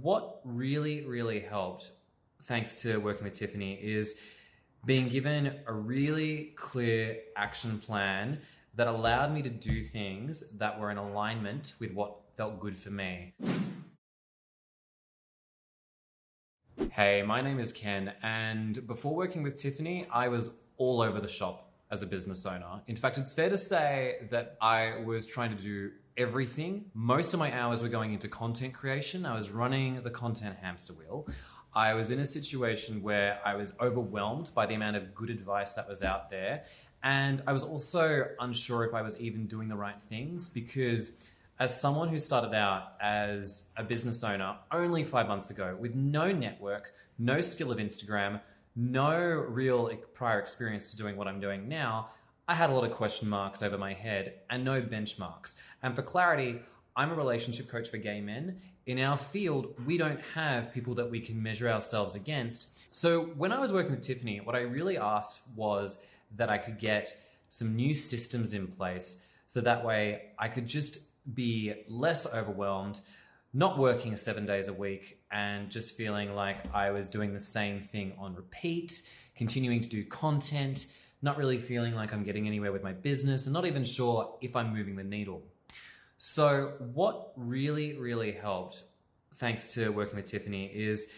what really helped, thanks to working with Tiffany, is being given a really clear action plan that allowed me to do things that were in alignment with what felt good for me. Hey, my name is Ken, and before working with Tiffany, I was all over the shop as a business owner. In fact, it's fair to say that I was trying to do everything. Most of my hours were going into content creation. I was running the content hamster wheel. I was in a situation where I was overwhelmed by the amount of good advice that was out there. And I was also unsure if I was even doing the right things, because as someone who started out as a business owner only 5 months ago with no network, no skill of Instagram, no real prior experience to doing what I'm doing now, I had a lot of question marks over my head and no benchmarks. And for clarity, I'm a relationship coach for gay men. In our field, we don't have people that we can measure ourselves against. So when I was working with Tiffany, what I really asked was that I could get some new systems in place so that way I could just be less overwhelmed, not working 7 days a week and just feeling like I was doing the same thing on repeat, continuing to do content, not really feeling like I'm getting anywhere with my business and not even sure if I'm moving the needle. So what really helped, thanks to working with Tiffany, is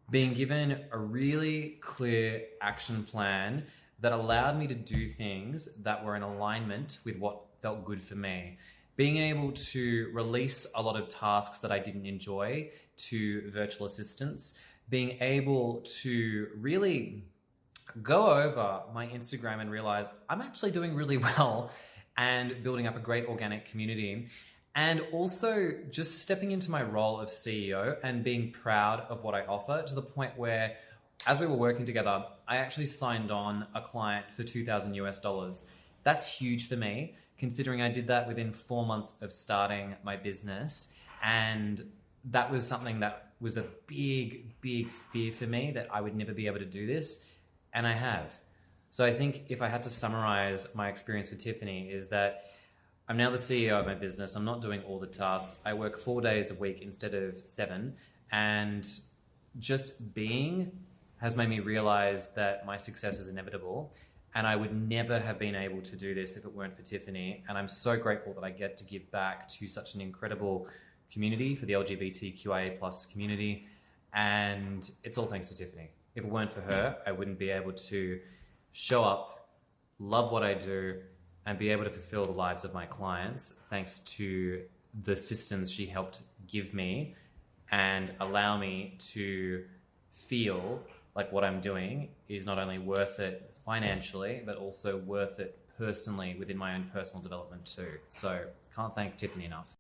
being given a really clear action plan that allowed me to do things that were in alignment with what felt good for me. Being able to release a lot of tasks that I didn't enjoy to virtual assistants, being able to really go over my Instagram and realize I'm actually doing really well and building up a great organic community. And also just stepping into my role of CEO and being proud of what I offer, to the point where, as we were working together, I actually signed on a client for $2,000 US. That's huge for me, considering I did that within 4 months of starting my business. And that was something that was a big fear for me, that I would never be able to do this. And I have. So I think if I had to summarize my experience with Tiffany, is that I'm now the CEO of my business. I'm not doing all the tasks. I work 4 days a week instead of 7. And just being has made me realize that my success is inevitable. And I would never have been able to do this if it weren't for Tiffany. And I'm so grateful that I get to give back to such an incredible community, for the LGBTQIA+ community. And it's all thanks to Tiffany. If it weren't for her, I wouldn't be able to show up, love what I do, and be able to fulfill the lives of my clients, thanks to the systems she helped give me and allow me to feel like what I'm doing is not only worth it financially, but also worth it personally within my own personal development too. So can't thank Tiffany enough.